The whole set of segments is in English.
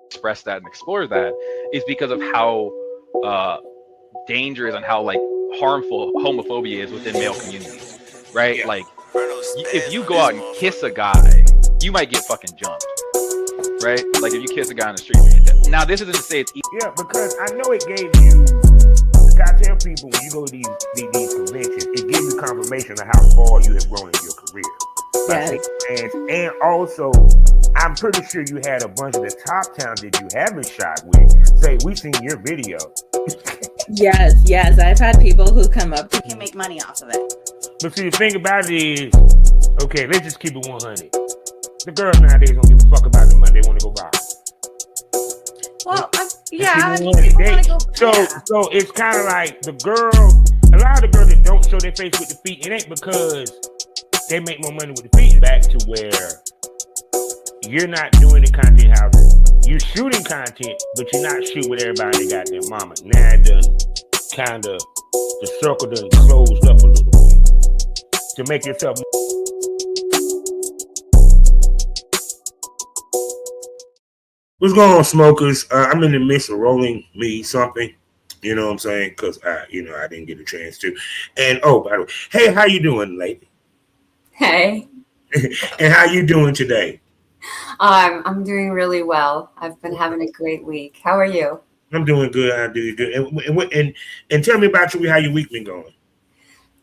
express that and explore that is because of how uh, dangerous and how like harmful homophobia is within male communities, right? Yeah. Like, if you go out and kiss a guy, you might get fucking jumped, right? Like if you kiss a guy on the street. Now, this isn't to say it's Yeah, because I know it gave you. I tell people when you go to these conventions, it gives you confirmation of how far you have grown in your career. Yes. And also, I'm pretty sure you had a bunch of the top talent that you haven't shot with say, "We seen your video." Yes. I've had people who come up to can make money off of it. But see, the thing about it is, okay, let's just keep it 100. The girls nowadays don't give a fuck about the money; they want to go viral. Well, I mean, people want to go. So it's kind of like a lot of the girls that don't show their face with the feet, it ain't because they make more money with the feet. Back to where you're not doing the content house. You're shooting content, but you're not shooting with everybody that got their mama. Now it done kind of, the circle done closed up a little bit to make yourself. What's going on, smokers? I'm in the midst of rolling me something. You know what I'm saying? Because I didn't get a chance to. And by the way, hey, how you doing, lady? Hey. And how you doing today? I'm doing really well. I've been having a great week. How are you? I'm doing good. I do good. And tell me about you. How your week been going?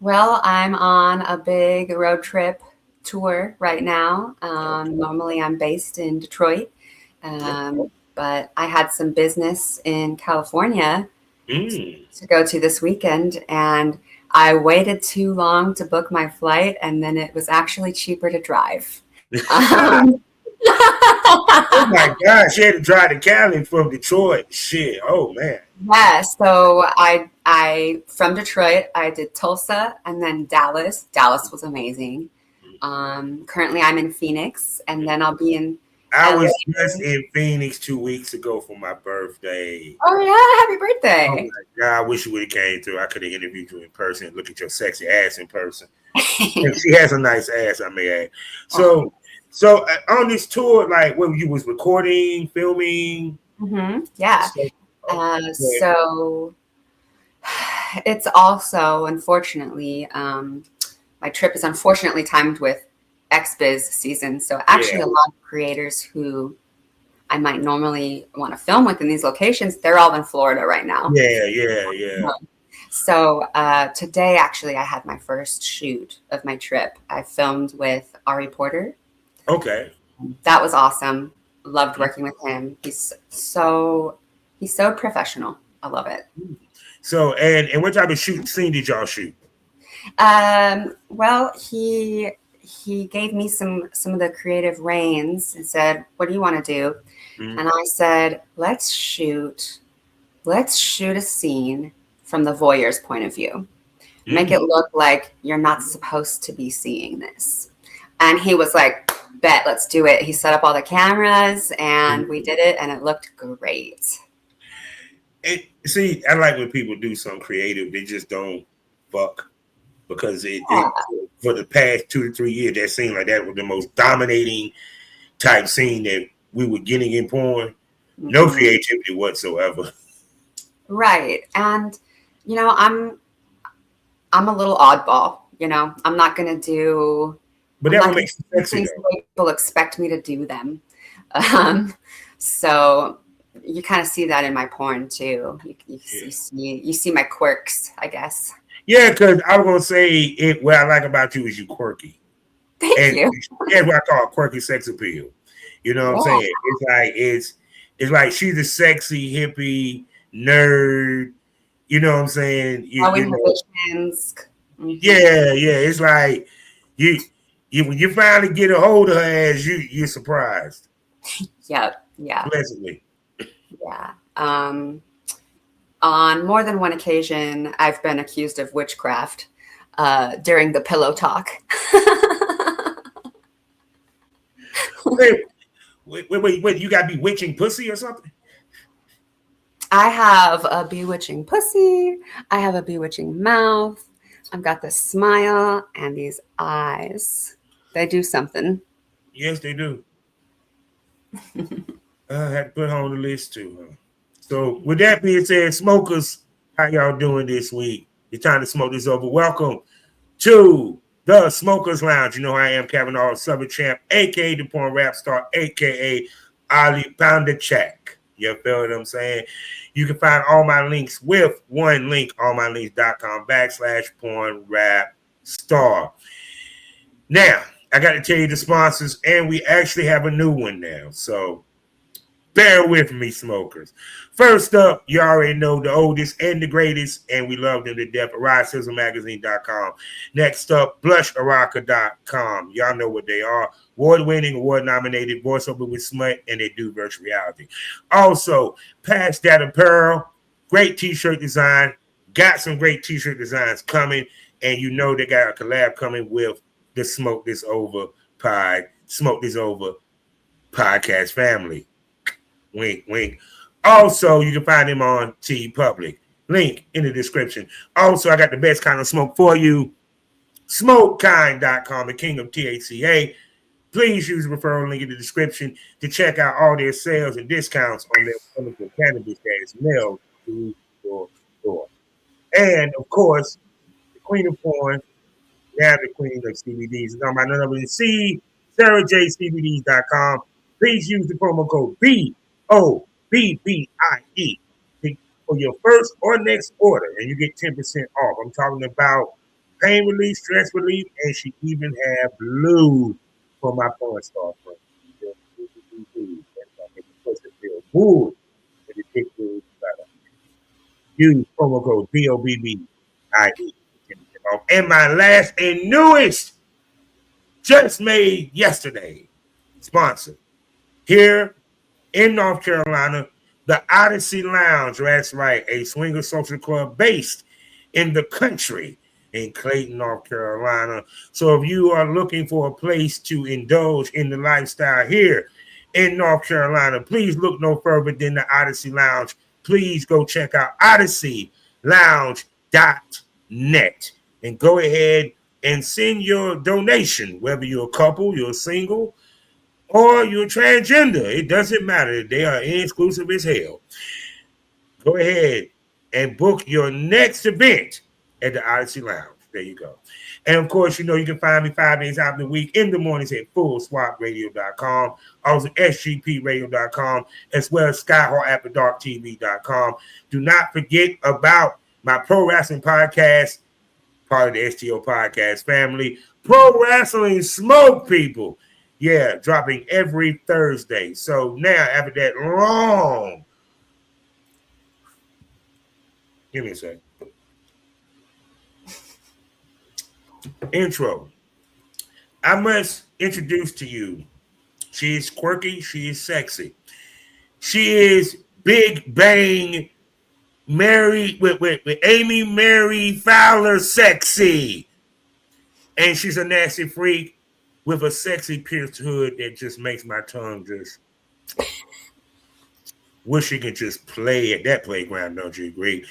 Well, I'm on a big road trip tour right now. Normally, I'm based in Detroit. But I had some business in California to go to this weekend, and I waited too long to book my flight, and then it was actually cheaper to drive. Oh my gosh, you had to drive to Cali from Detroit. Shit. Oh man. Yeah, so I from Detroit, I did Tulsa and then Dallas. Dallas was amazing. Currently I'm in Phoenix, and then I'll be in I was just in Phoenix 2 weeks ago for my birthday. Oh yeah, happy birthday. Oh my God, I wish you would have came through. I could have interviewed you in person and look at your sexy ass in person. And she has a nice ass, I may add. So on this tour, like when you was recording, filming. Mm-hmm. Yeah. So it's also, unfortunately, my trip is unfortunately timed with XBiz season. So actually a lot of creators who I might normally want to film with in these locations, they're all in Florida right now. Yeah. So today, actually, I had my first shoot of my trip. I filmed with Ari Porter. Okay. That was awesome. Loved working with him. He's so professional. I love it. So, and what type of scene did y'all shoot? Well, he gave me some of the creative reins and said, "What do you want to do?" Mm-hmm. And I said, let's shoot a scene from the voyeur's point of view. Mm-hmm. Make it look like you're not supposed to be seeing this. And he was like, bet, let's do it. He set up all the cameras and we did it, and it looked great. See, I like when people do something creative. They just don't fuck. Because it for the past 2 to 3 years, that seemed like that was the most dominating type scene that we were getting in porn. Mm-hmm. No creativity whatsoever. Right. And, I'm a little oddball, I'm not going to do... But that makes it sexy, people expect me to do them. So you kind of see that in my porn, too. You see my quirks, I guess. Yeah, because I was gonna say what I like about you is you quirky. Thank you. That's what I call quirky sex appeal. You know what I'm saying? It's like she's a sexy hippie nerd. You know what I'm saying? Inhibitions. Mm-hmm. Yeah. It's like you when you finally get a hold of her ass, you're surprised. Yep. Yeah. Pleasantly. Yeah. On more than one occasion, I've been accused of witchcraft during the pillow talk. Wait, you got bewitching pussy or something? I have a bewitching pussy. I have a bewitching mouth. I've got this smile and these eyes. They do something. Yes, they do. I had to put her on the list too. Huh? So with that being said, smokers, how y'all doing this week? It's time to smoke this over. Welcome to the Smokers Lounge. You know I am Kavanaugh, Southern Champ, aka the Porn Rap Star, aka Ali Pounder Check. You feel what I'm saying? You can find all my links with one link, allmylinks.com/porn rap star. Now, I got to tell you the sponsors, and we actually have a new one now. So bear with me, smokers. First up, you already know the oldest and the greatest, and we love them to death, AriseSizzleMagazine.com. Next up, BlushAraka.com. Y'all know what they are. Award-winning, award-nominated, voiceover with smut, and they do virtual reality. Also, Pass That Apparel, great t-shirt design. Got some great t-shirt designs coming, and you know they got a collab coming with the Smoke This Over podcast family. Wink, wink. Also, you can find him on T Public. Link in the description. Also, I got the best kind of smoke for you. Smokekind.com, the king of THCA. Please use the referral link in the description to check out all their sales and discounts on their wonderful cannabis that is mailed to your door. And, of course, the queen of porn, now the queen of CBDs. It's on my number to see, SarahJCBDs.com. Please use the promo code BOBBIE for your first or next order, and you get 10% off. I'm talking about pain relief, stress relief, and she even have blue for my porn star friend. Use promo code BOBBIE. And my last and newest, just made yesterday, sponsor here in North Carolina, the Odyssey Lounge. That's right, a swinger social club based in the country in Clayton, North Carolina. So if you are looking for a place to indulge in the lifestyle here in North Carolina, please look no further than the Odyssey Lounge. Please go check out odysseylounge.net and go ahead and send your donation, whether you're a couple, you're single, or you're transgender. It doesn't matter. They are exclusive as hell. Go ahead and book your next event at the Odyssey Lounge. There you go. And, of course, you know you can find me 5 days out of the week in the mornings at fullswapradio.com, also sgpradio.com, as well as skyhawkafterdarktv.com. Do not forget about my pro wrestling podcast, part of the STO podcast family, Pro Wrestling Smoke, people. Yeah, dropping every Thursday. So now, after that long, give me a second, intro, I must introduce to you, she is quirky, she is sexy. She is Big Bang Mary with Amy Mary Fowler sexy. And she's a nasty freak with a sexy pierced hood that just makes my tongue just wish she could just play at that playground, don't you agree?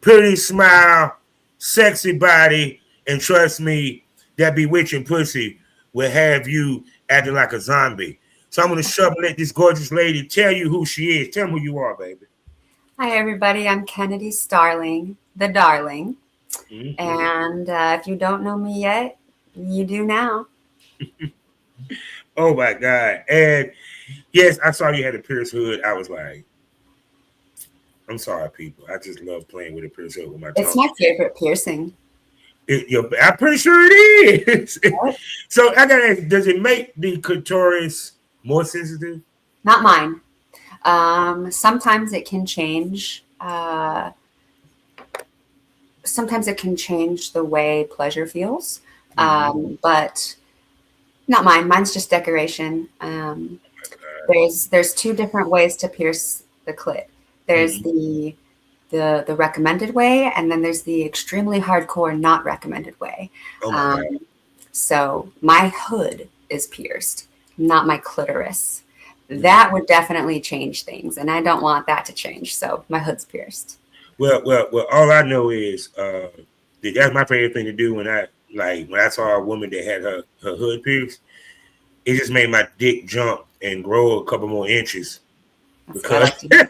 Pretty smile, sexy body, and trust me, that bewitching pussy will have you acting like a zombie. So I'm going to shove and let this gorgeous lady tell you who she is. Tell me who you are, baby. Hi, everybody. I'm Kennedy Starling, the darling. Mm-hmm. And if you don't know me yet, you do now. Oh, my God. And, yes, I saw you had a pierced hood. I was like, I'm sorry, people. I just love playing with a pierced hood with my tongue. It's my favorite piercing. I'm pretty sure it is. So I gotta ask, does it make the clitoris more sensitive? Not mine. Sometimes it can change. Sometimes it can change the way pleasure feels. But not mine. Mine's just decoration. There's two different ways to pierce the clit. There's the recommended way, and then there's the extremely hardcore not recommended way. So my hood is pierced, not my clitoris. That would definitely change things, and I don't want that to change. So my hood's pierced. Well, all I know is that's my favorite thing to do when I saw a woman that had her hood pierced it just made my dick jump and grow a couple more inches. That's what I like to do.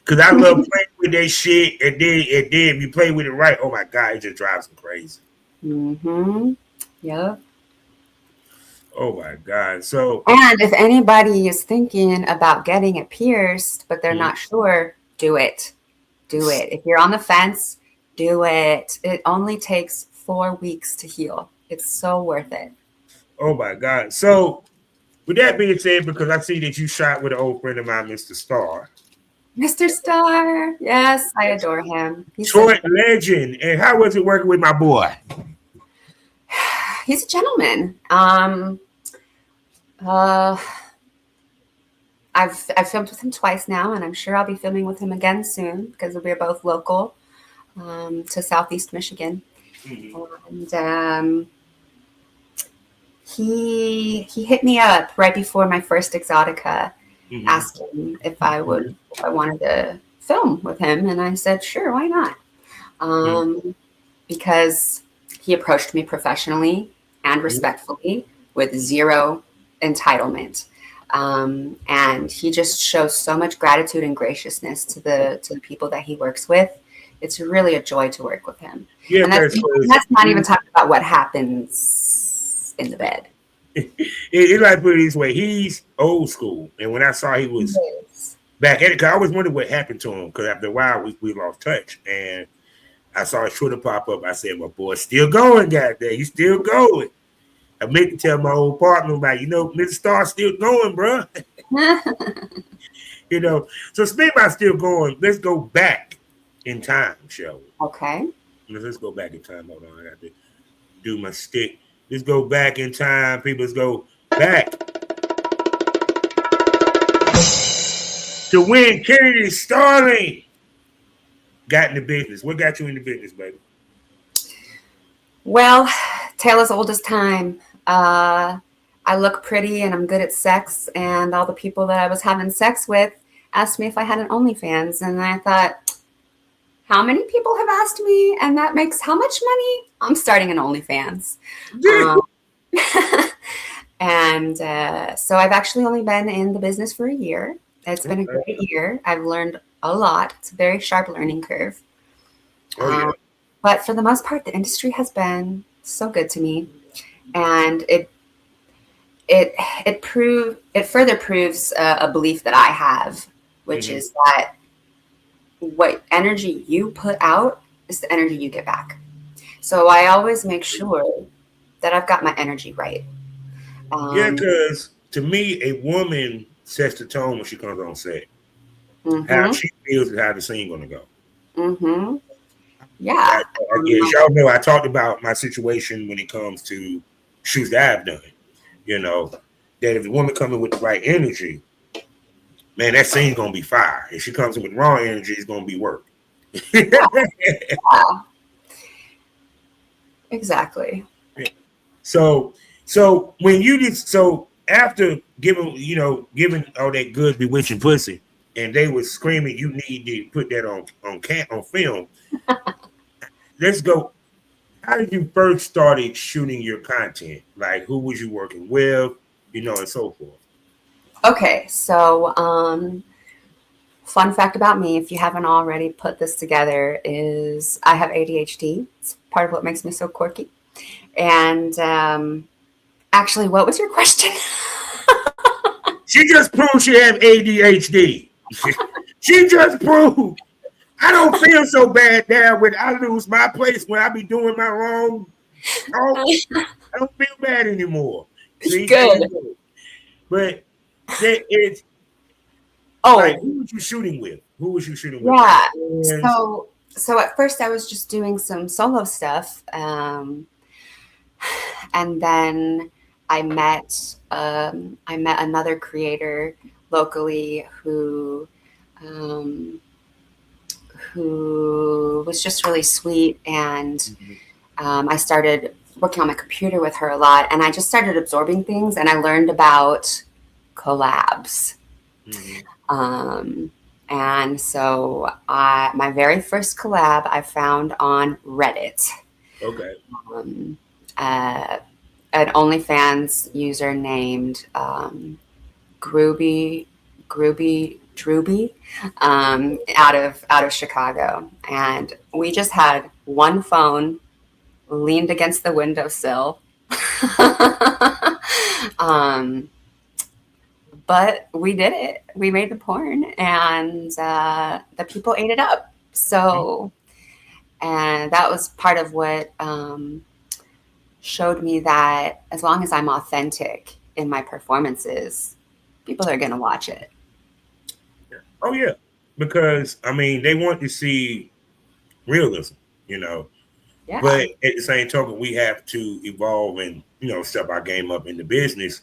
Because I love playing with that shit, and then if you play with it right, oh my God, it just drives me crazy. Mm-hmm. Yep. Oh my God. So, and if anybody is thinking about getting it pierced, but they're not sure, do it. Do it. If you're on the fence, do it. It only takes 4 weeks to heal. It's so worth it. Oh my God. So, with that being said, because I see that you shot with an old friend of mine, Mr. Starr. Mr. Starr. Yes, I adore him. He's Short legend. And how was it working with my boy? He's a gentleman. I've filmed with him twice now, and I'm sure I'll be filming with him again soon because we're both local to Southeast Michigan. And he hit me up right before my first Exxxotica, asking if I wanted to film with him, and I said sure, why not? Because he approached me professionally and respectfully with zero entitlement. And he just shows so much gratitude and graciousness to the people that he works with. It's really a joy to work with him. Yeah, and that's not even talking about what happens in the bed. It like put it this way, he's old school. And when I saw he was back at it, because I always wondered what happened to him, because after a while we lost touch. And I saw his Twitter pop up. I said, my boy's still going, goddamn. He's still going. I meant to tell my old partner, like, Mr. Starr's still going, bro. So speaking about still going, let's go back in time, shall we? Okay. Let's go back in time. Hold on, I got to do my stick. Let's go back in time. People, let's go back to when Kennedy Starling got in the business. What got you in the business, baby? Well, tale as old as time. I look pretty and I'm good at sex, and all the people that I was having sex with asked me if I had an Onlyfans, and I thought, how many people have asked me, and that makes how much money? I'm starting an Onlyfans. And so I've actually only been in the business for a year. It's been a great year. I've learned a lot. It's a very sharp learning curve. But for the most part, the industry has been so good to me, and it further proves a belief that I have, which is that what energy you put out is the energy you get back. So I always make sure that I've got my energy right. Because to me, a woman sets the tone when she comes on set. How she feels is how the scene gonna go. Yeah. Y'all know I talked about my situation when it comes to shoots that I've done. That if the woman comes in with the right energy, man, that scene's gonna be fire. If she comes in with wrong energy, it's gonna be work. Yeah. Exactly. So when you did, after giving all that good bewitching pussy, and they were screaming, you need to put that on film. Let's go. How did you first started shooting your content? Like, who was you working with, and so forth? Okay, so fun fact about me, if you haven't already put this together, is I have ADHD. It's part of what makes me so quirky. And actually, what was your question? She just proved she had ADHD. She just proved. I don't feel so bad there when I lose my place when I be doing my wrong. I don't feel bad anymore. See? Good. But it's like, who was you shooting with? Yeah. So at first I was just doing some solo stuff, and then I met another creator locally who was just really sweet, and I started working on my computer with her a lot, and I just started absorbing things, and I learned about collabs. And so my very first collab I found on Reddit. Okay. an OnlyFans user named Groovy Drooby out of Chicago, and we just had one phone leaned against the windowsill. But we did it. We made the porn, and the people ate it up. So, and that was part of what showed me that as long as I'm authentic in my performances, people are going to watch it. Oh, yeah. Because, I mean, they want to see realism, you know. Yeah. But at the same token, we have to evolve and, you know, step our game up in the business.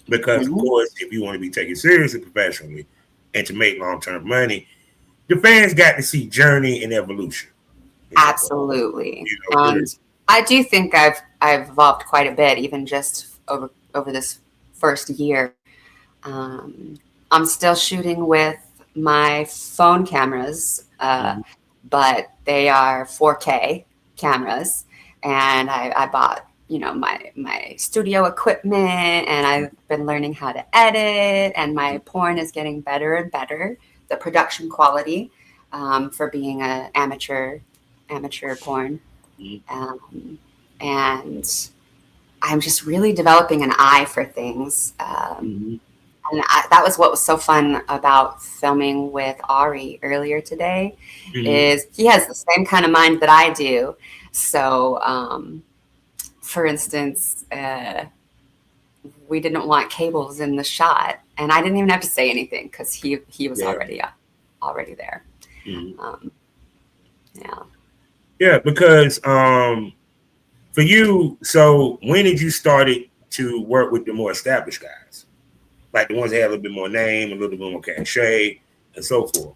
Because, of course, if you want to be taken seriously professionally and to make long-term money, the fans got to see journey and evolution. Absolutely. You know, and I do think I've evolved quite a bit, even just over this first year. I'm still shooting with my phone cameras, but they are 4K cameras, and I bought, you know, my studio equipment, and I've been learning how to edit, and my porn is getting better and better, the production quality, for being an amateur porn. And I'm just really developing an eye for things. And that was what was so fun about filming with Ari earlier today, is he has the same kind of mind that I do. So, for instance, we didn't want cables in the shot, and I didn't even have to say anything because he was already there. Yeah, because for you, so when did you started to work with the more established guys? Like the ones that have a little bit more name, a little bit more cachet, and so forth.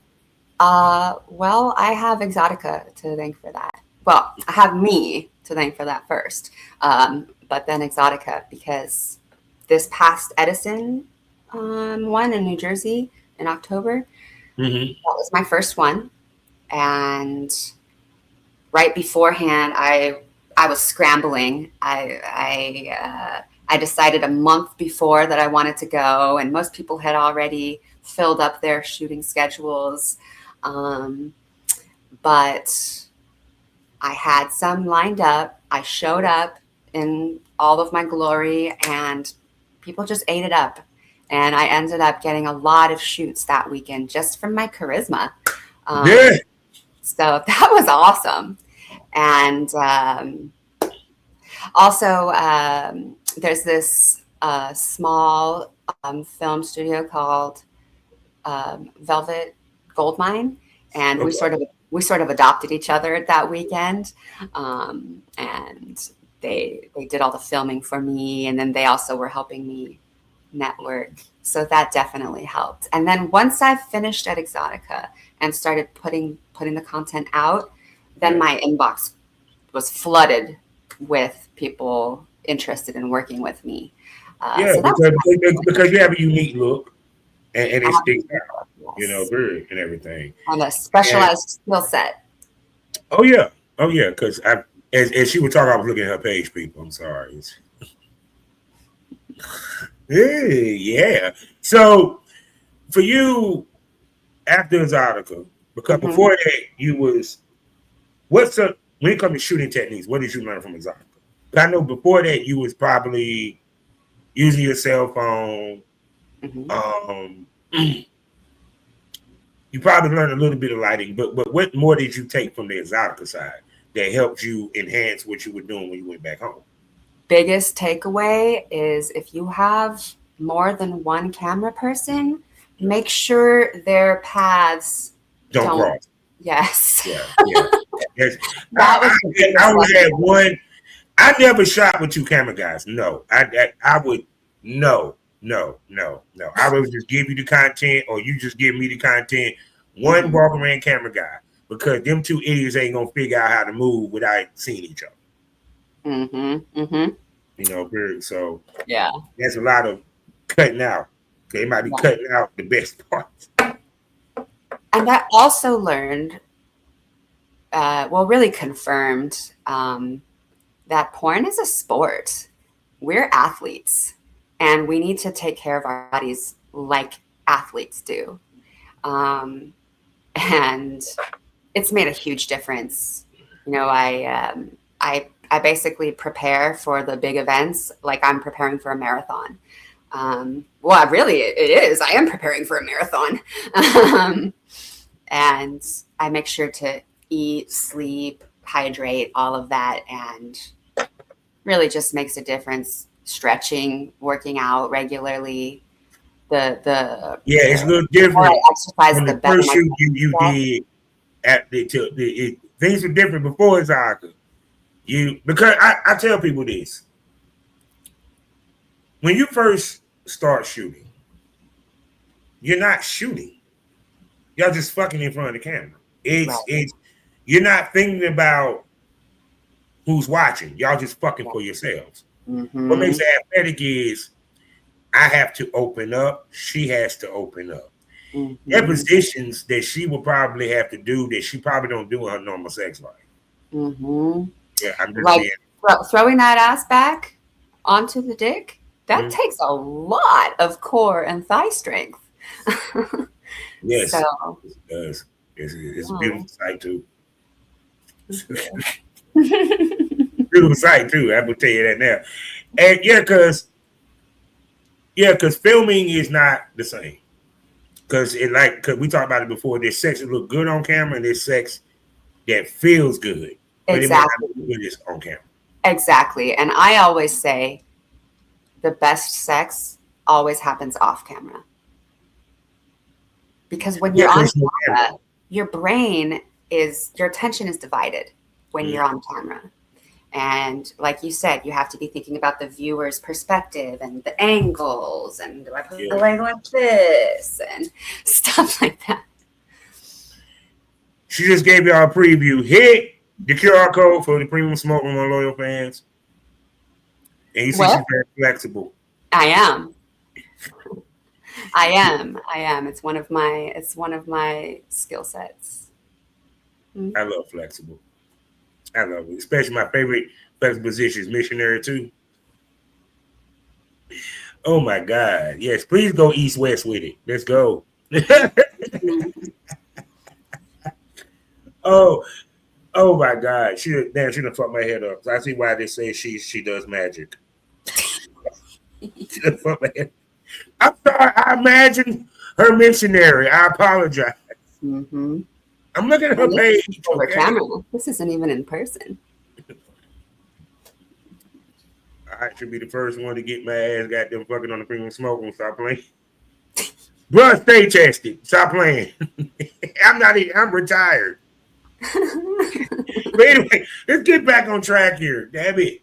Well, I have Exxxotica to thank for that. Well, I have me to thank for that first, but then Exxxotica, because this past Edison one in New Jersey in October, that was my first one, and right beforehand, I was scrambling. I decided a month before that I wanted to go, and most people had already filled up their shooting schedules. But I had some lined up. I showed up in all of my glory, and people just ate it up. And I ended up getting a lot of shoots that weekend just from my charisma. So that was awesome. And also, there's this small film studio called Velvet Goldmine, and we sort of adopted each other that weekend, and they did all the filming for me, and then they also were helping me network, so that definitely helped. And then once I finished at Exxxotica and started putting the content out, then my inbox was flooded with people interested in working with me. So because you have a unique look, and it sticks out, you know, and everything. On a specialized skill set. Oh yeah, because as she was talking, I was looking at her page, people. I'm sorry. Yeah. So for you, after Exxxotica, because before that, you was when it comes to shooting techniques, what did you learn from Exxxotica? I know before that you was probably using your cell phone. You probably learned a little bit of lighting, but what more did you take from the Exxxotica side that helped you enhance what you were doing when you went back home? Biggest takeaway is if you have more than one camera person, make sure their paths don't cross. Yes. Yeah. Yes. I was at one. I never shot with two camera guys. No, I would. No. I would just give you the content, or you just give me the content. One walk around camera guy, because them two idiots ain't gonna figure out how to move without seeing each other. You know, so yeah, there's a lot of cutting out. They might be cutting out the best parts. And I also learned, really confirmed, that porn is a sport. we're athletes and we need to take care of our bodies like athletes do. And it's made a huge difference. You know, I basically prepare for the big events like I'm preparing for a marathon. Well, really, it is. I am preparing for a marathon. And I make sure to eat, sleep, hydrate, all of that, and really just makes a difference. Stretching, working out regulally. It's a little different. I exercise, from the better first shoot you did at things were different before Exxxotica. Because I tell people this. When you first start shooting, you're not shooting. Y'all just fucking in front of the camera. It's you're not thinking about who's watching. Y'all just fucking for yourselves. Mm-hmm. What makes it athletic is I have to open up. She has to open up. Mm-hmm. There are positions that she will probably have to do that she probably don't do in her normal sex life. Mm-hmm. Yeah, I'm just like throwing that ass back onto the dick. That takes a lot of core and thigh strength. Yes, so, it does. It's a beautiful sight too. Beautiful sight too. I will tell you that now. And because filming is not the same. Because we talked about it before. There's sex that look good on camera, and there's sex that feels good. But exactly. It may not look good on camera. Exactly. And I always say the best sex always happens off camera. Because when you're on camera, your attention is divided when you're on camera. And like you said, you have to be thinking about the viewer's perspective and the angles and do I put the leg like this and stuff like that. She just gave y'all a preview. Hit the QR code for the premium smoke room on Loyal Fans. And you see she's very flexible. I am. It's one of my skill sets. Mm-hmm. I love flexible. I love it. Especially my favorite flexible position is missionary too. Oh my God. Yes, please go east-west with it. Let's go. Oh my God. She done fucked my head up. I see why they say she does magic. She done fucked my head. I'm sorry. I imagine her missionary. I apologize. Mm-hmm. I'm looking at her page. Over camera. This isn't even in person. I should be the first one to get my ass goddamn fucking on the premium smoke and stop playing. Bruh, stay chested. Stop playing. I'm retired. But anyway, let's get back on track here. Damn it.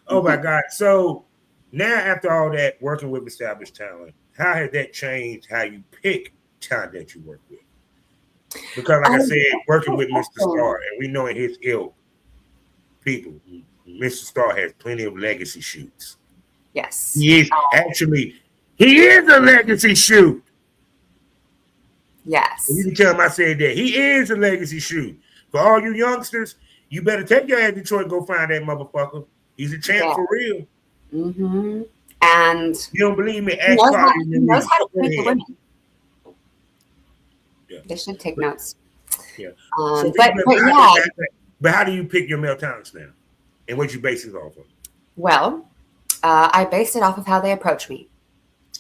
Oh my God. So now after all that working with established talent, how has that changed how you pick talent that you work with? Because like I said, working with Mr. Star, and we know in his ilk, people, Mr. Star has plenty of legacy shoots. Yes. He is a legacy shoot. Yes. And you can tell him I said that. He is a legacy shoot. For all you youngsters, you better take your ass to Detroit and go find that motherfucker. He's a champ for real. Mm-hmm. And you don't believe me? He knows how to treat the women. Yeah. They should take notes. Yeah. But how do you pick your male talents now? And what you base it off of? Well, I base it off of how they approach me.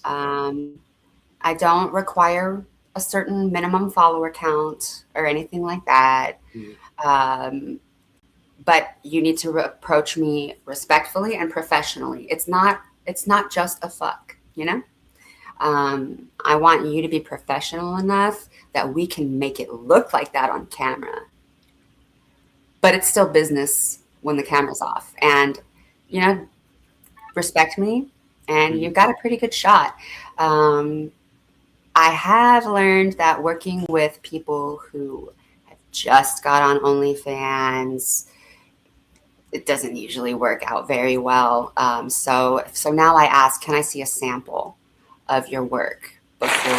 I don't require a certain minimum follower count or anything like that. Mm-hmm. But you need to approach me respectfully and professionally. It's not just a fuck, you know? I want you to be professional enough that we can make it look like that on camera. But it's still business when the camera's off. And, you know, respect me and you've got a pretty good shot. I have learned that working with people who have just got on Onlyfans, it doesn't usually work out very well. So now I ask, can I see a sample of your work before?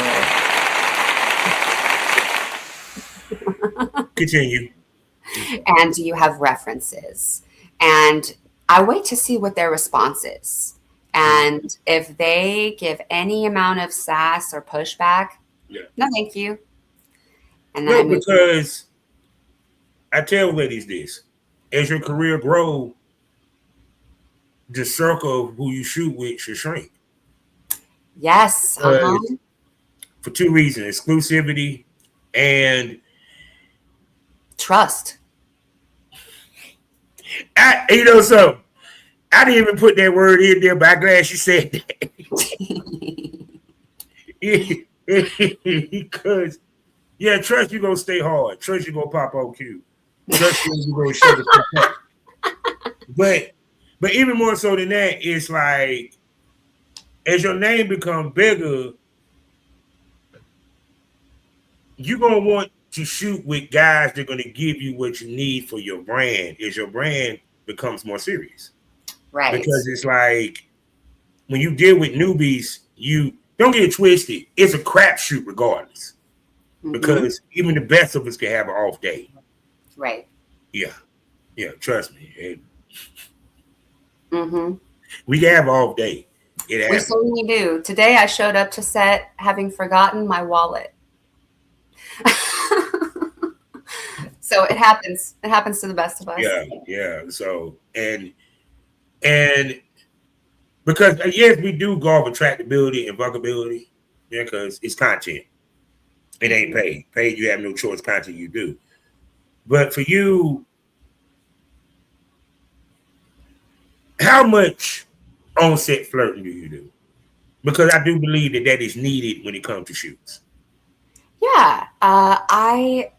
Continue. And do you have references? And I wait to see what their response is. And if they give any amount of sass or pushback, no, thank you. And then because I tell ladies this: as your career grows, the circle of who you shoot with should shrink. Yes. For two reasons: exclusivity and trust. I didn't even put that word in there, but I'm glad you said that. Because trust you gonna stay hard. Trust you gonna pop on cue. Trust you gonna shut the fuck up. But even more so than that, it's like as your name becomes bigger, you're gonna want to shoot with guys that are gonna give you what you need for your brand as your brand becomes more serious. Right. Because it's like when you deal with newbies, you don't get it twisted. It's a crapshoot regardless. Because even the best of us can have an off day. Right. Yeah. Yeah, trust me. We can have an off day. We certainly do. Today I showed up to set having forgotten my wallet. So it happens. It happens to the best of us. Yeah. So and because yes, we do go off attractability and fuckability. Yeah, because it's content. It ain't paid. Paid, you have no choice. Content, you do. But for you, how much on-set flirting do you do? Because I do believe that is needed when it comes to shoots. Yeah, I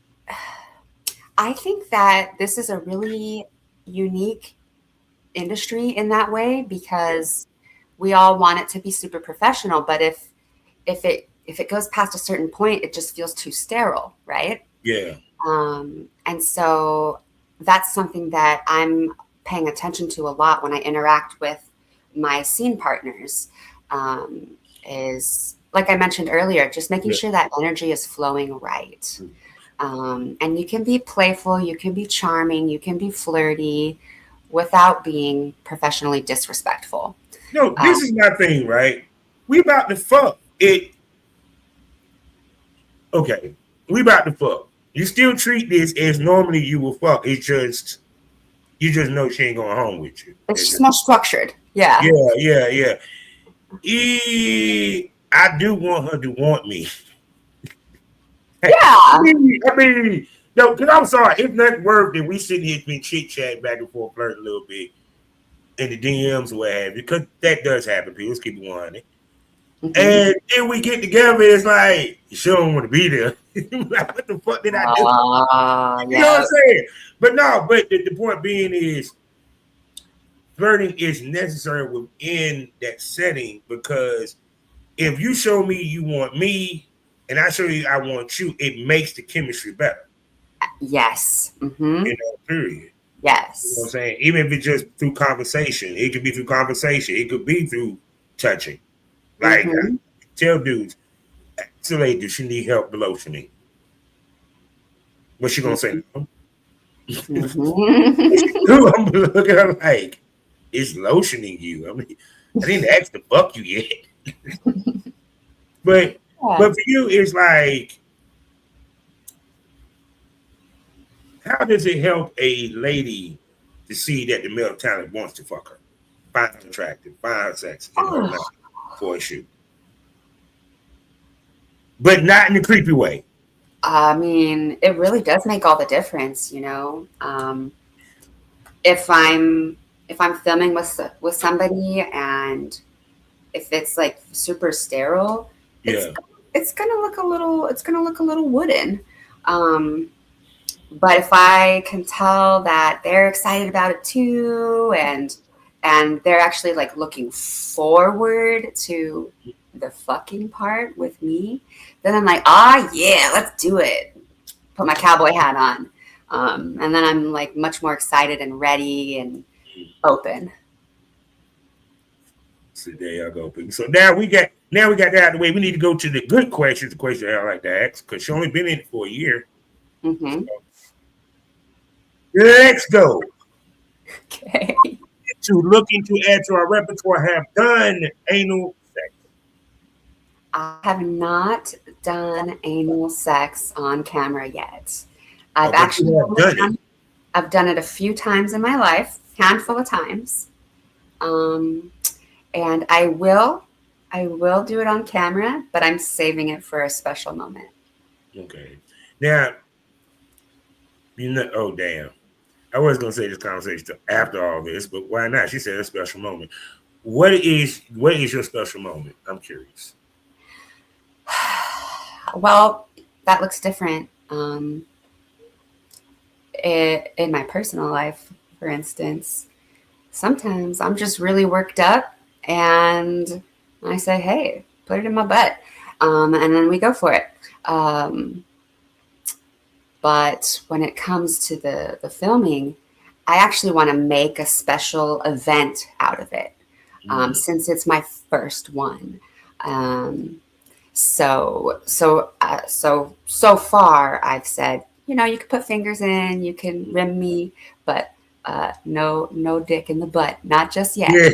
think that this is a really unique industry in that way because we all want it to be super professional, but if it goes past a certain point, it just feels too sterile, right? Yeah. And so that's something that I'm paying attention to a lot when I interact with my scene partners. Is like I mentioned earlier, just making sure that energy is flowing right. And you can be playful, you can be charming, you can be flirty without being professionally disrespectful. No, this is my thing, right? We about to fuck it. Okay, we about to fuck. You still treat this as normally you will fuck. It's just you just know she ain't going home with you. It's just more structured. Yeah. Yeah. I do want her to want me. Yeah. I mean, no, because I'm sorry, it's nothing worse than we sitting here been chit chat back and forth, flirt a little bit in the DMs or what have you, because that does happen. People, let's keep it 100. And then we get together, it's like, she don't want to be there. Like, what the fuck did I do? You know what I'm saying? But no, the point being is flirting is necessary within that setting because if you show me you want me and I show you I want you, it makes the chemistry better. Yes. You know, period. Yes. You know what I'm saying? Even if it's just through conversation, it could be through conversation, it could be through touching. Like, I tell dudes, so lady, does she need help lotioning? What's she gonna say? No? I'm looking at her like, it's lotioning you. I mean, I didn't ask to fuck you yet. but for you, it's like, how does it help a lady to see that the male talent wants to fuck her, find her attractive, find her sexy, for a shoot? But not in a creepy way. I mean, it really does make all the difference, you know. If I'm filming with somebody and if it's like super sterile, it's gonna look a little wooden. But if I can tell that they're excited about it too, and they're actually like looking forward to the fucking part with me, then I'm like, yeah, let's do it. Put my cowboy hat on. And then I'm like much more excited and ready and open. So there you go. So now we got that out of the way. We need to go to the good questions, the question I like to ask, because she only been in it for a year. So, let's go. Okay. to looking to add to our repertoire have done anal sex? I have not done anal sex on camera yet. But you have done it. I've done it a few times in my life, handful of times. And I will do it on camera, but I'm saving it for a special moment. Okay. Now, oh damn. I was gonna say this conversation after all this, but why not? She said a special moment. What is your special moment? I'm curious. Well, that looks different. In my personal life, for instance, sometimes I'm just really worked up and I say, hey, put it in my butt. And then we go for it. But when it comes to the filming, I actually want to make a special event out of it, since it's my first one. So far I've said, you know, you can put fingers in, you can rim me, but no dick in the butt, not just yet. Yeah.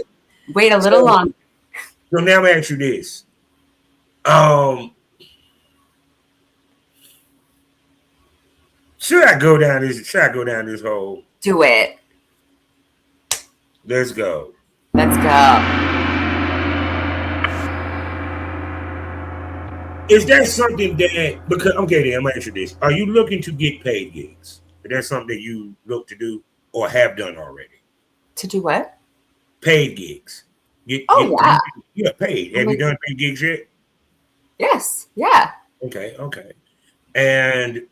Wait a little longer. So now I'm gonna ask you this. Should I go down this hole? Do it. Let's go. Let's go. Is that something that, because okay, then I'm gonna ask you this: are you looking to get paid gigs? Is that something that you look to do or have done already? To do what? Paid gigs. Yeah. Paid. Have you done paid gigs yet? Yes. Yeah. Okay. And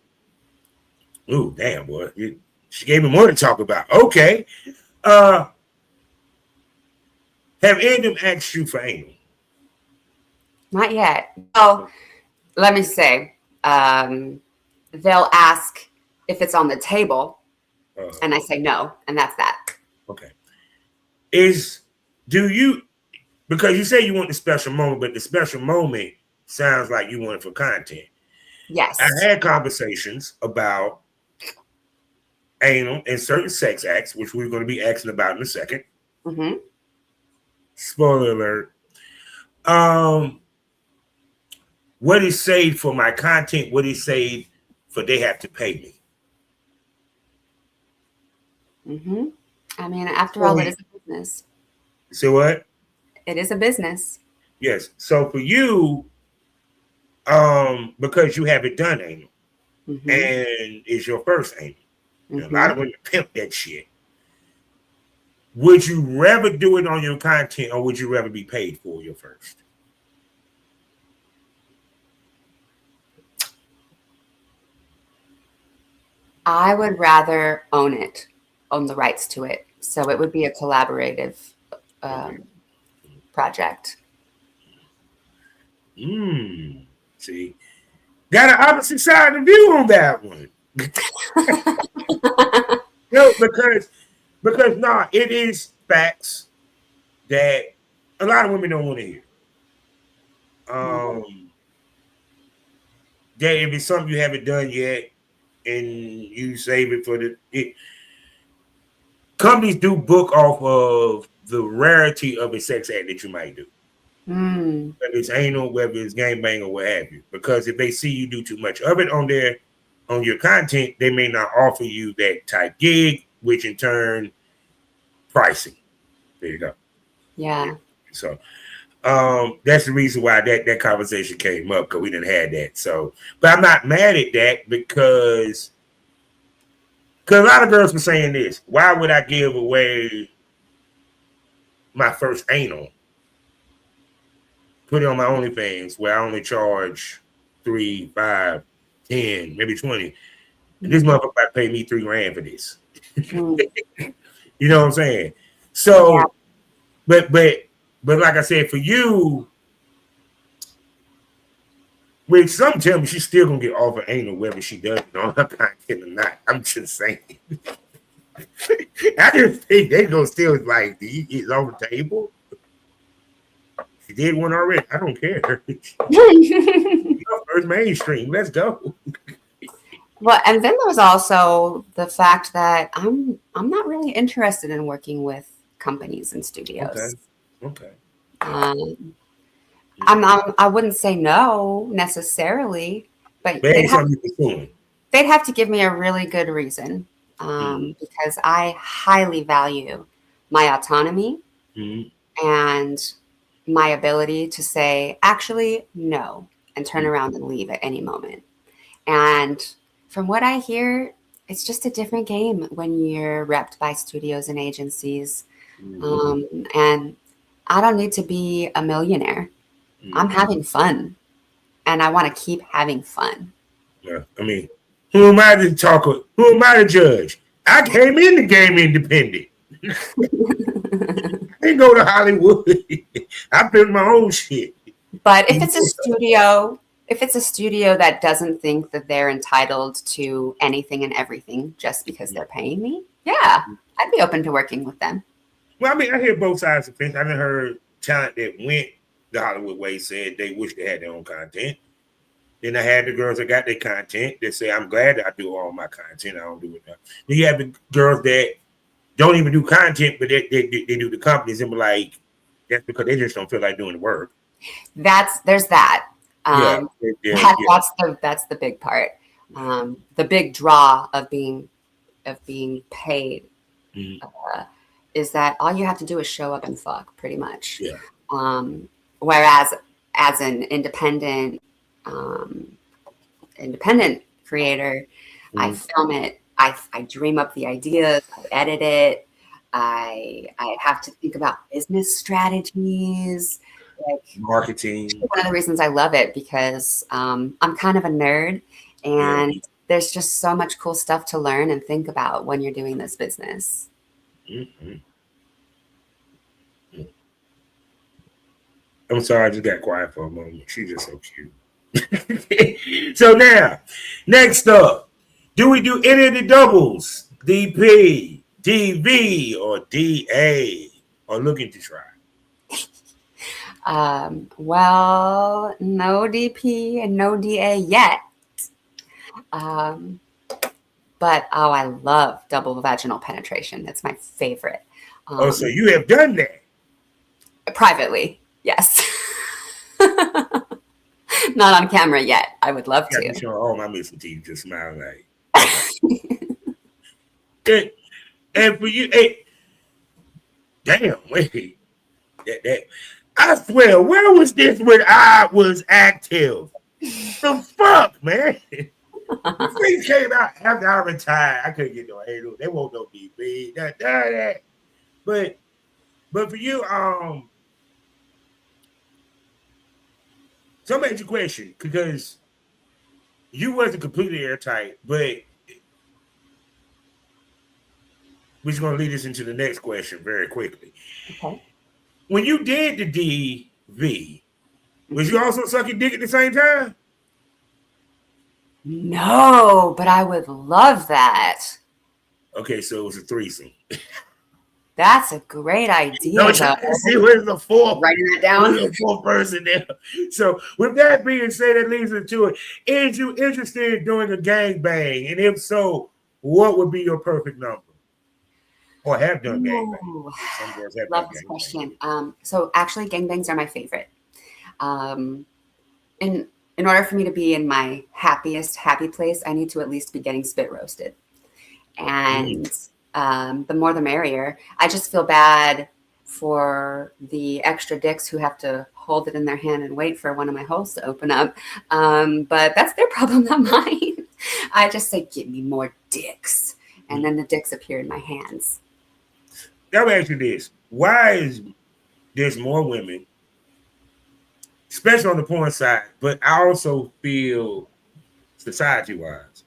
ooh, damn boy, she gave me more to talk about. Okay. Have any of them asked you for anal? Not yet. Oh, let me say, they'll ask if it's on the table, and I say no, and that's that. Okay. Because you say you want the special moment, but the special moment sounds like you want it for content. Yes. I had conversations about anal and certain sex acts, which we're going to be asking about in a second. Mm-hmm. Spoiler alert. What is saved for my content? What is saved for they have to pay me? Mm-hmm. I mean, after all, it is a business. So what? It is a business. Yes. So for you, because you haven't done anal, and it's your first anal, and a lot of women pimp that shit. Would you rather do it on your content, or would you rather be paid for your first? I would rather own the rights to it. So it would be a collaborative project. See, got an opposite side of view on that one. No, because it is facts that a lot of women don't want to hear. That if it's something you haven't done yet, and you save it for companies do book off of the rarity of a sex act that you might do. Whether it's anal, whether it's gangbang or what have you. Because if they see you do too much of it on your content, they may not offer you that type gig, which in turn pricing. There you go. Yeah. So that's the reason why that conversation came up, because we didn't have that. So, but I'm not mad at that because a lot of girls were saying this. Why would I give away my first anal, put it on my OnlyFans where I only charge $3, $5, $10, maybe $20? And this motherfucker might pay me $3,000 for this. You know what I'm saying? So, yeah. But like I said, for you, with some tell me she's still gonna get offered anal whether she does it on her content or not. I'm just saying. I just think they gonna still like it's on the table. She did one already. I don't care. First mainstream. Let's go. Well, and then there's also the fact that I'm not really interested in working with companies and studios. Okay. I wouldn't say no necessarily, but They'd have to give me a really good reason, because I highly value my autonomy and my ability to say, actually, no, and turn around and leave at any moment. And from what I hear, it's just a different game when you're repped by studios and agencies. And I don't need to be a millionaire. I'm having fun, and I want to keep having fun. Yeah, I mean, who am I to talk? Who am I to judge? I came in the game independent. I didn't go to Hollywood. I built my own shit. But if it's a studio that doesn't think that they're entitled to anything and everything just because they're paying me, yeah, I'd be open to working with them. Well, I mean, I hear both sides of the fence. I done heard talent that went the Hollywood way said they wish they had their own content. Then I had the girls that got their content that say, I'm glad that I do all my content. I don't do it now. Then you have the girls that don't even do content, but they do the companies and be like, that's because they just don't feel like doing the work. There's that. Yeah. That's the big part. The big draw of being paid is that all you have to do is show up and fuck, pretty much. Yeah. Whereas as an independent creator, I film it, I dream up the ideas, I edit it, I have to think about business strategies, like marketing. One of the reasons I love it, because I'm kind of a nerd, and there's just so much cool stuff to learn and think about when you're doing this business. I'm sorry, I just got quiet for a moment. She's just so cute. So now, next up, do we do any of the doubles? DP, DV, or DA? Or looking to try? Well, no DP and no DA yet. But I love double vaginal penetration. That's my favorite. So you have done that? Privately, yes. Not on camera yet. I would love to. Sure, all my missing teeth just smiling like. And for you, damn, wait. That, I swear, where was this when I was active? The fuck, man? The thing came out after I retired. I couldn't get no handle. They won't no DB. That. But for you, some major question, because you wasn't completely airtight, but we're just gonna lead us into the next question very quickly. Okay. When you did the DV, was you also sucking dick at the same time? No, but I would love that. Okay, so it was a threesome. That's a great idea. No, see, where's the fourth? Writing that down. The fourth person there. So, with that being said, that leads into it. Is you interested in doing a gangbang? And if so, what would be your perfect number? Or have done gangbang? Love this question. So actually, gangbangs are my favorite. In order for me to be in my happy place, I need to at least be getting spit roasted. And the more the merrier. I just feel bad for the extra dicks who have to hold it in their hand and wait for one of my holes to open up. But that's their problem, not mine. I just say, give me more dicks. And then the dicks appear in my hands. Let me ask you this. Why is there's more women, especially on the porn side, but I also feel society-wise,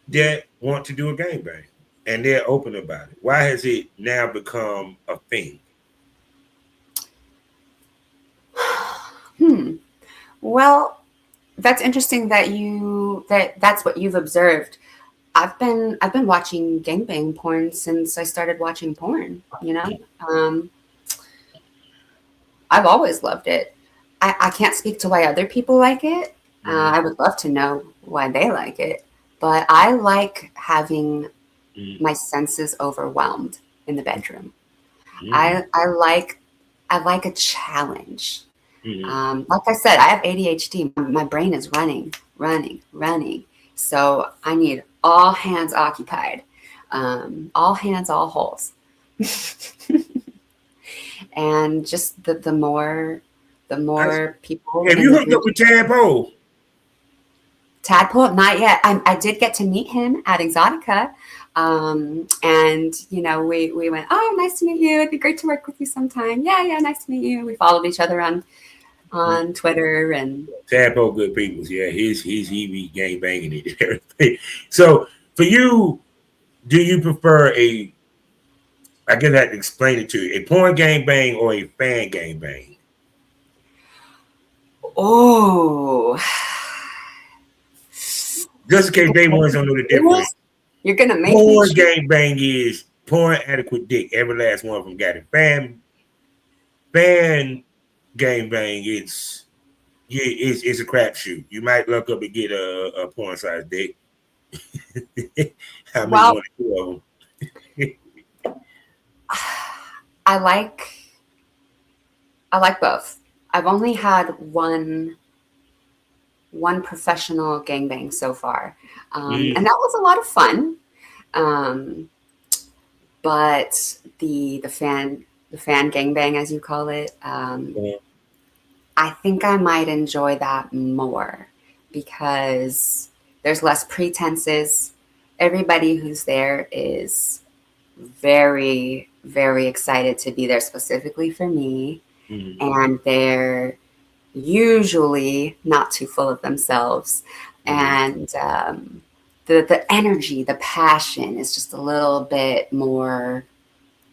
that want to do a gangbang and they're open about it? Why has it now become a thing? Well, that's interesting that that's what you've observed. I've been watching gangbang porn since I started watching porn, you know? I've always loved it. I can't speak to why other people like it. I would love to know why they like it, but I like having my senses overwhelmed in the bedroom. I like a challenge. Mm-hmm. Like I said, I have ADHD. My brain is running. So I need all hands occupied, all hands, all holes. And just the more people Have in you the hooked up group. with Tadpole? Tadpole, not yet. I did get to meet him at Exxxotica. And we went, oh, nice to meet you. It'd be great to work with you sometime. Yeah, nice to meet you. We followed each other on Twitter and Tadpole, good people. Yeah, he be gang banging it and everything. So for you, do you prefer I guess I have to explain it to you, a porn gang bang or a fan gang bang? oh, Just in case day ones don't know the difference. You're gonna make me Porn choose. gang bang is porn adequate dick. Every last one of them got it. Fan gang bang, it's a crapshoot. You might look up and get a porn size dick. I mean, Well, 1 or 2 of them. I like both. I've only had one professional gangbang so far, and that was a lot of fun. But the fan gangbang, as you call it, I think I might enjoy that more because there's less pretenses. Everybody who's there is very, very excited to be there specifically for me. And they're usually not too full of themselves. And the energy, the passion is just a little bit more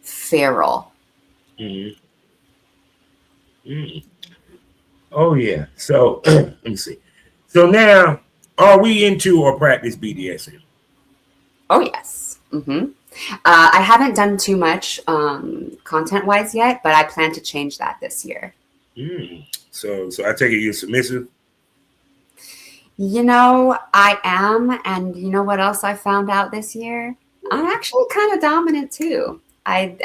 feral. Oh, yeah. So, let me see. So now, are we into or practice BDSM? Oh, yes. I haven't done too much content-wise yet, but I plan to change that this year. So I take it you're submissive? I am. And you know what else I found out this year? I'm actually kind of dominant too. I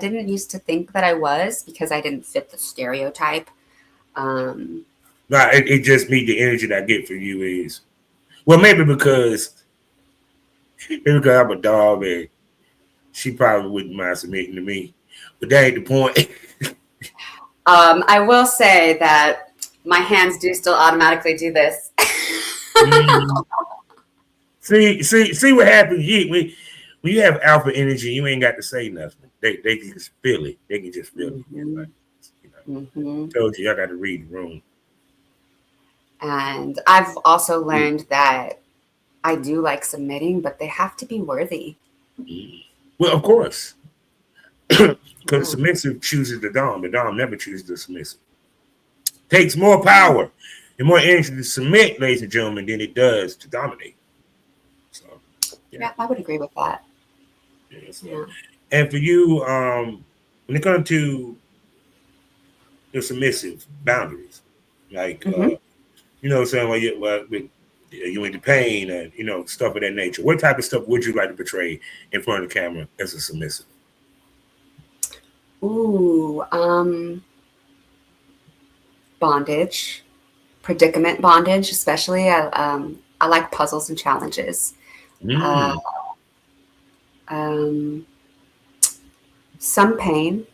didn't used to think that I was because I didn't fit the stereotype. No, it just me, the energy that I get from you is, well, maybe because I'm a dog and she probably wouldn't mind submitting to me, but that ain't the point. I will say that my hands do still automatically do this. See what happens. When you have alpha energy, you ain't got to say nothing. They can just feel it. They can just feel it. Told you, I got to read the room. And I've also learned that I do like submitting, but they have to be worthy. Well, of course. Because submissive chooses the dom. The dom never chooses the submissive. Takes more power and more energy to submit, ladies and gentlemen, than it does to dominate. So, yeah, I would agree with that. Yeah. And for you, when it comes to the submissive boundaries, like saying you into pain and stuff of that nature. What type of stuff would you like to portray in front of the camera as a submissive? Ooh, bondage, predicament bondage, especially. I like puzzles and challenges. Some pain.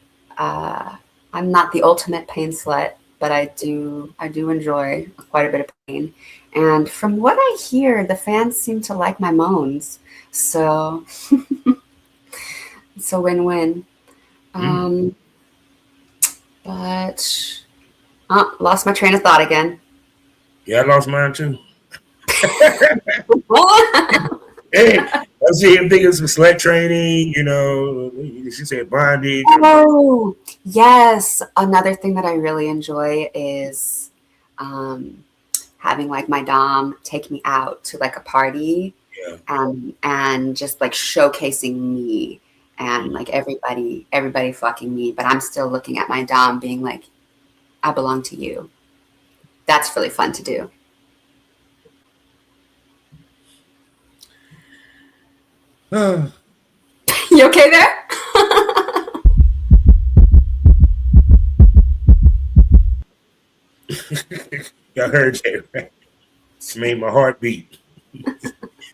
I'm not the ultimate pain slut, but I do enjoy quite a bit of pain. And from what I hear, the fans seem to like my moans. So it's a win-win. But lost my train of thought again. Yeah, I lost mine too. Hey, I see him thinking some slut training, she said bondage. Oh, yes. Another thing that I really enjoy is having like my dom take me out to like a party and just like showcasing me and like everybody fucking me, but I'm still looking at my dom being like, I belong to you. That's really fun to do. You okay there? Y'all heard that, right? It made my heart beat.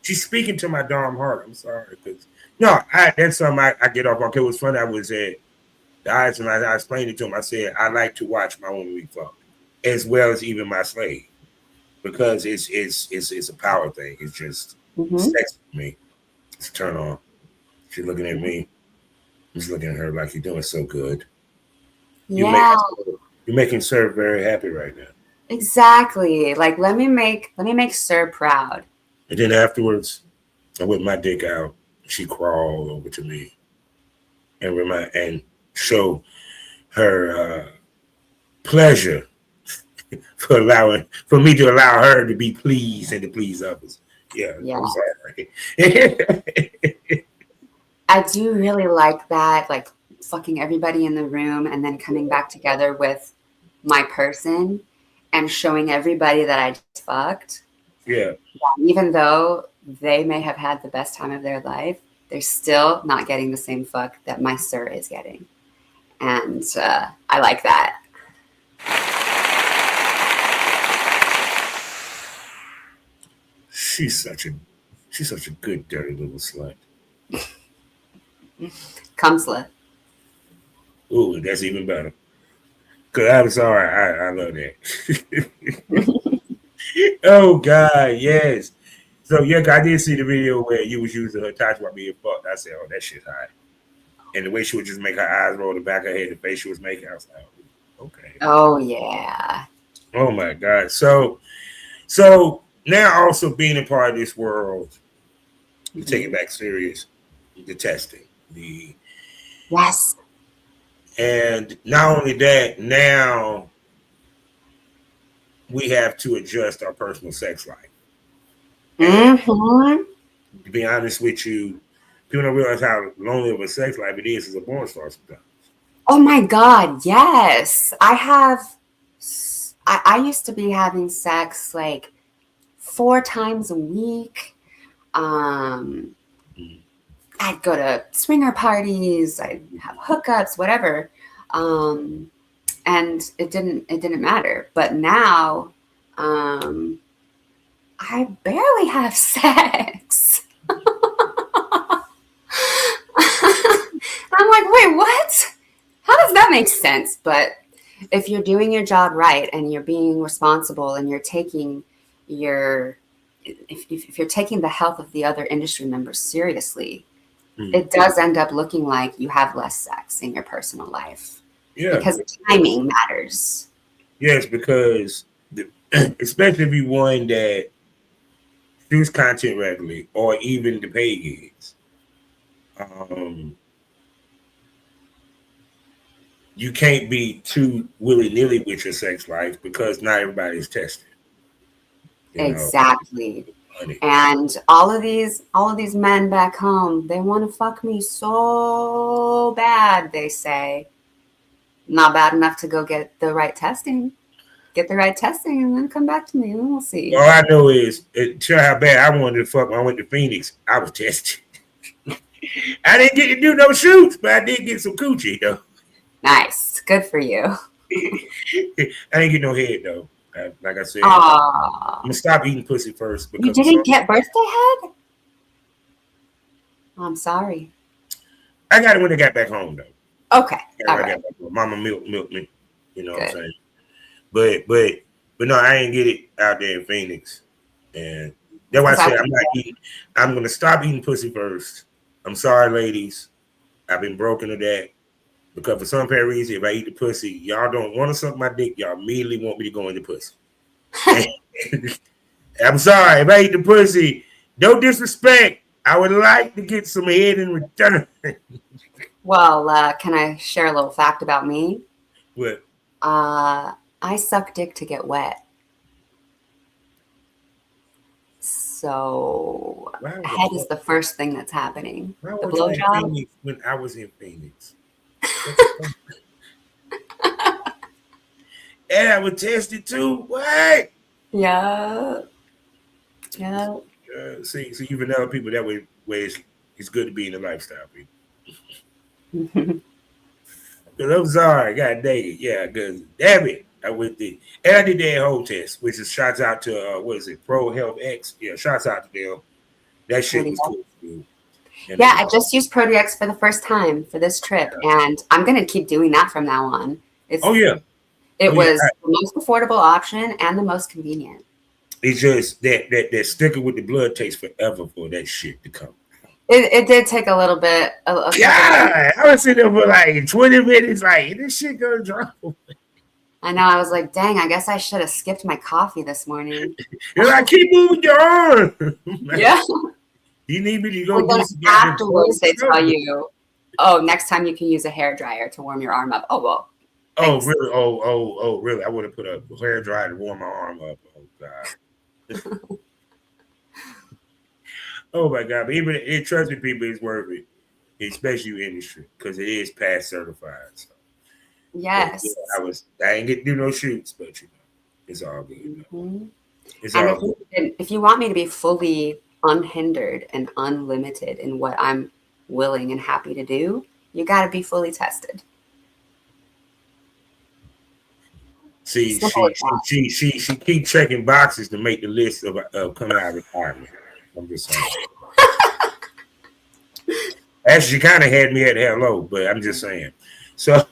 She's speaking to my darn heart. I'm sorry. That's something I get off on. It was funny. I was at the eyes and I explained it to him. I said, I like to watch my woman be fucked, as well as even my slave. Because it's a power thing. It's just sex for me. It's a turn on. She's looking at me. I'm just looking at her like, you're doing so good. Yeah. You're making Sir very happy right now. Exactly. Like let me make Sir proud. And then afterwards, I whip my dick out. She crawled over to me and show her pleasure for me to allow her to be pleased and to please others. Yeah. I'm sorry. I do really like that, like fucking everybody in the room and then coming back together with my person and showing everybody that I just fucked. Yeah. Even though they may have had the best time of their life, they're still not getting the same fuck that my Sir is getting. And I like that. She's such a good dirty little slut. Come slut. Ooh, that's even better. Cause I'm sorry, I love that. Oh God, yes. So yeah, I did see the video where you was using her touch while being fucked. I said, oh, that shit's hot. And the way she would just make her eyes roll the back of her head, the face she was making, I was like, okay. Oh yeah. Oh my God. So now also being a part of this world, we take it back serious. The testing, yes. And not only that, now we have to adjust our personal sex life. Mm-hmm. To be honest with you, people don't realize how lonely of a sex life it is as a porn star sometimes. Oh my God, yes. I used to be having sex like 4 times a week. I'd go to swinger parties, I'd have hookups, whatever. And it didn't matter. But now I barely have sex. I'm like, wait, what? How does that make sense? But if you're doing your job right and you're being responsible and you're taking if you're taking the health of the other industry members seriously, it does end up looking like you have less sex in your personal life. Yeah. Because timing matters. Yes, because especially if you one that shoots content regularly or even the paid gigs. You can't be too willy-nilly with your sex life because not everybody's tested. Exactly. And all of these men back home, they want to fuck me so bad, they say. Not bad enough to go get the right testing. Get the right testing and then come back to me and we'll see. All I know is, show how bad I wanted to fuck when I went to Phoenix. I was tested. I didn't get to do no shoots, but I did get some coochie, though. Nice. Good for you. I didn't get no head, though. Like I said, I'm going to stop eating pussy first. You didn't get birthday head? I'm sorry. I got it when I got back home, though. Okay. All right. Mama milked me. You know what I'm saying? But no, I ain't get it out there in Phoenix. And that's why I said I'm going to stop eating pussy first. I'm sorry, ladies. I've been broken to that. Because for some apparent reason, if I eat the pussy, y'all don't want to suck my dick. Y'all immediately want me to go in the pussy. I'm sorry. If I eat the pussy, no disrespect. I would like to get some head in return. Well, can I share a little fact about me? What? I suck dick to get wet. So head is the first thing that's happening. The blowjob. When I was in Phoenix. And I was tested too. What? Yeah. See, you vanilla people that way it's good to be in the lifestyle, people. Because I'm sorry, God dang it. Yeah, because damn it, with the and I did that whole test, which is shouts out to what is it, Pro Health X? Yeah, shouts out to them. That shit was cool. Yeah, I just used ProDX for the first time for this trip, and I'm gonna keep doing that from now on. It was the most affordable option and the most convenient. It's just that sticker with the blood takes forever for that shit to come. It did take a little bit. I was sitting there for like 20 minutes, like this shit gonna drop. I know. I was like, dang, I guess I should have skipped my coffee this morning. You're like, keep moving your arm. Yeah. You need me to go do some afterwards. They tell you, oh, next time you can use a hairdryer to warm your arm up. Oh well. Thanks. Oh really? Oh really? I would have put a hairdryer to warm my arm up. Oh god. Oh my god! But even trust me, people, it's worth it, especially industry, because it is past certified. So. Yes. I ain't get to do no shoots, but you know, it's all good. Mm-hmm. It's all good. If you want me to be fully unhindered and unlimited in what I'm willing and happy to do, you got to be fully tested. See, she keep checking boxes to make the list of coming out of retirement. I'm just saying. Actually, she kind of had me at hello, but I'm just saying. So,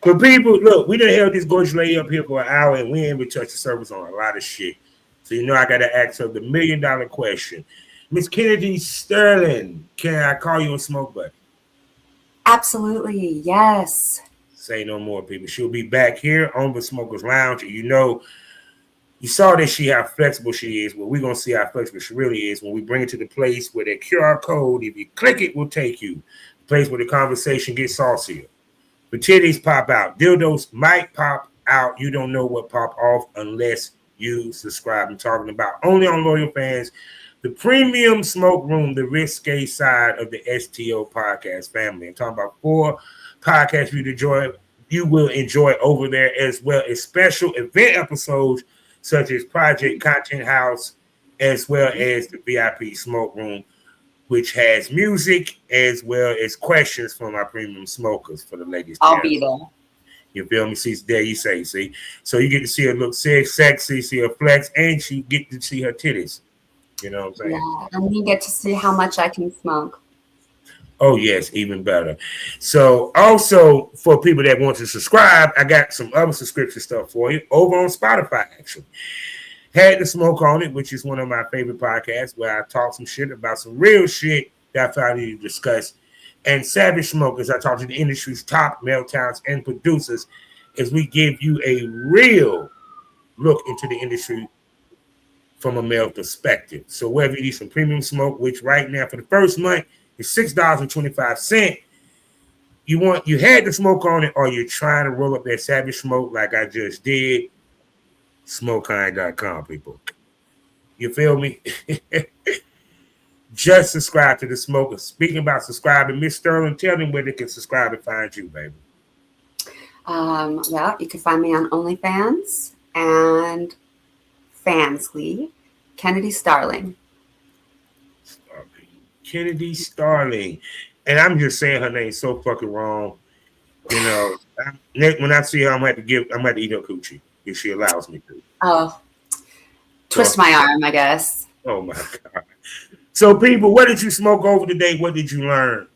for people, look, we done held this gorgeous lady up here for an hour, and we ain't even touched the surface on a lot of shit. So, you know, I got to ask her the $1 million question. Miss Kennedy Starling, can I call you a smoke buddy? Absolutely, yes. Say no more, people. She'll be back here on the Smokers Lounge. And you know, you saw that how flexible she is. Well, we're going to see how flexible she really is when we bring it to the place where that QR code, if you click it, will take you. The place where the conversation gets saucier. The titties pop out. Dildos might pop out. You don't know what pop off unless you subscribe. I'm talking about only on Loyal Fans, the premium smoke room, the risque side of the STO podcast family. I'm talking about 4 podcasts you will enjoy over there, as well as special event episodes such as Project Content House, as well as the VIP smoke room, which has music as well as questions from our premium smokers for the ladies. I'll be there. You feel me? See, there you say, see. So you get to see her look sexy, see her flex, and you get to see her titties. You know what I'm saying? Yeah, and you get to see how much I can smoke. Oh, yes, even better. So also for people that want to subscribe, I got some other subscription stuff for you over on Spotify, actually. Had the Smoke on It, which is one of my favorite podcasts where I talk some shit about some real shit that I found you to discuss. And Savage Smokers, I talk to the industry's top male talents and producers as we give you a real look into the industry from a male perspective. So whether you need some premium smoke, which right now for the first month is $6.25. You had the Smoke on It, or you're trying to roll up that Savage Smoke like I just did. Smokekind.com, people. You feel me? Just subscribe to the Smoker. Speaking about subscribing, Miss Sterling, tell them where they can subscribe and find you, baby. Well, you can find me on Onlyfans and Fansly, Kennedy Starling. Kennedy Starling. And I'm just saying her name so fucking wrong. You know, when I see her, I'm going to have to eat her coochie if she allows me to. Oh, twist my arm, I guess. Oh my God. So people, what did you smoke over today? What did you learn?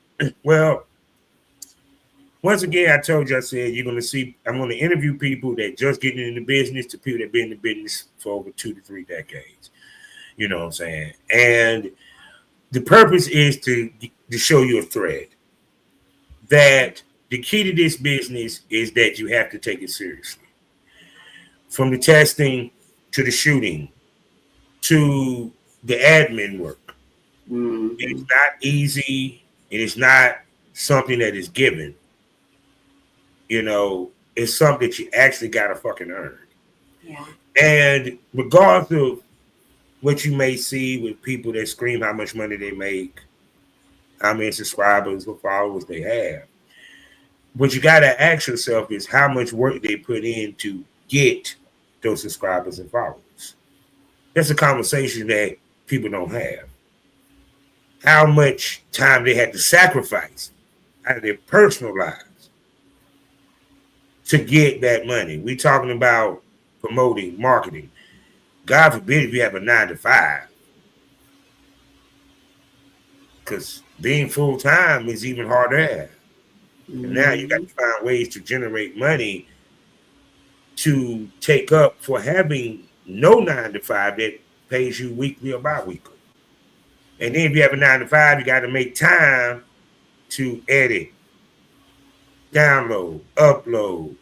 Well, once again, I told you, I said, I'm going to interview people that just getting into business to people that been in the business for over 2 to 3 decades. You know what I'm saying? And the purpose is to show you a thread that the key to this business is that you have to take it seriously. From the testing to the shooting to the admin work. Mm-hmm. It's not easy. It is not something that is given. You know, it's something that you actually got to fucking earn. Yeah. And regardless of what you may see with people that scream how much money they make, how many subscribers or followers they have, what you got to ask yourself is how much work they put in to get those subscribers and followers. That's a conversation that people don't have. How much time they had to sacrifice out of their personal lives to get that money. We talking about promoting, marketing. God forbid if you have a 9 to 5. Because being full-time is even harder. And now you got to find ways to generate money to take up for having no 9 to 5 that pays you weekly or bi-weekly. And then if you have a 9 to 5, you got to make time to edit, download, upload,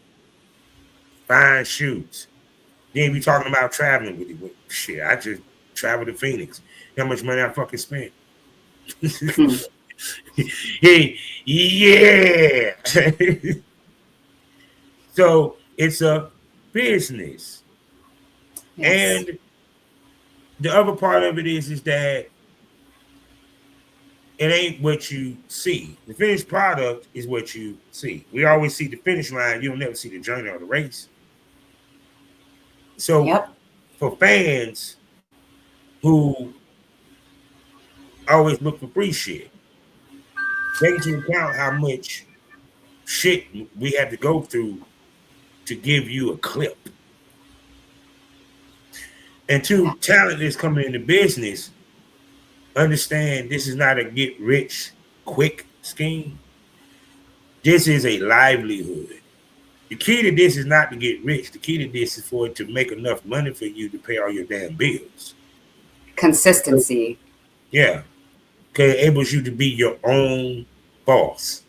find shoots. Then we talking about traveling with you. Shit, I just traveled to Phoenix. How much money I fucking spent? Hey, yeah. So it's a business. Yes. And the other part of it is that it ain't what you see. The finished product is what you see. We always see the finish line. You'll never see the journey or the race. So for fans who always look for free shit, take into account how much shit we have to go through to give you a clip. And to talent that's coming into business, understand this is not a get rich quick scheme. This is a livelihood. The key to this is not to get rich. The key to this is for it to make enough money for you to pay all your damn bills. Consistency. Yeah. Because it enables you to be your own boss.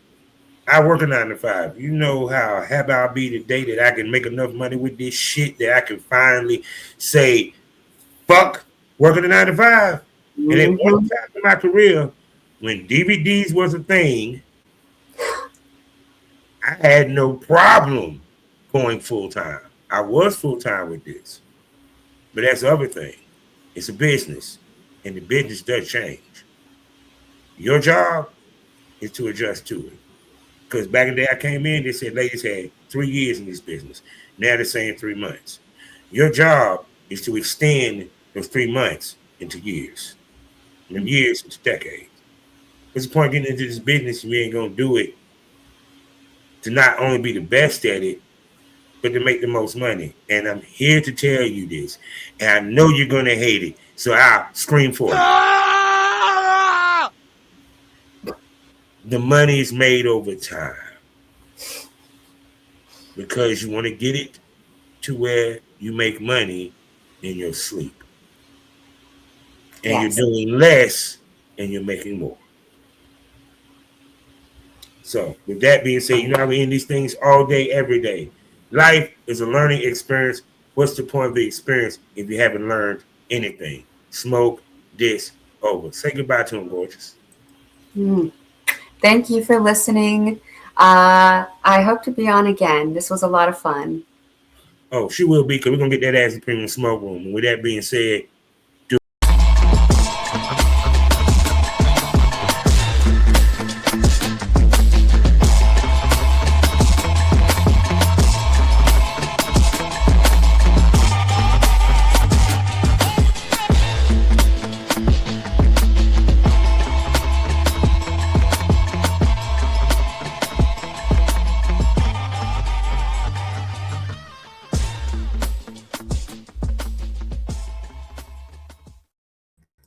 I work a 9 to 5. You know how happy I'll be the day that I can make enough money with this shit that I can finally say, fuck working a 9 to 5. And at one time in my career, when DVDs was a thing, I had no problem going full-time. I was full-time with this. But that's the other thing. It's a business. And the business does change. Your job is to adjust to it. Because back in the day I came in, they said ladies had 3 years in this business. Now they're saying 3 months. Your job is to extend those 3 months into years. And them years into decades. What's the point of getting into this business if you ain't going to do it to not only be the best at it, but to make the most money? And I'm here to tell you this. And I know you're going to hate it. So I'll scream for you. The money is made over time. Because you want to get it to where you make money in your sleep. And you're doing less and you're making more. So with that being said, you know how we end these things all day, every day. Life is a learning experience. What's the point of the experience if you haven't learned anything? Smoke this over. Say goodbye to him, gorgeous. Thank you for listening. I hope to be on again. This was a lot of fun. Oh, she will be, because we're going to get that ass in premium smoke room. And with that being said,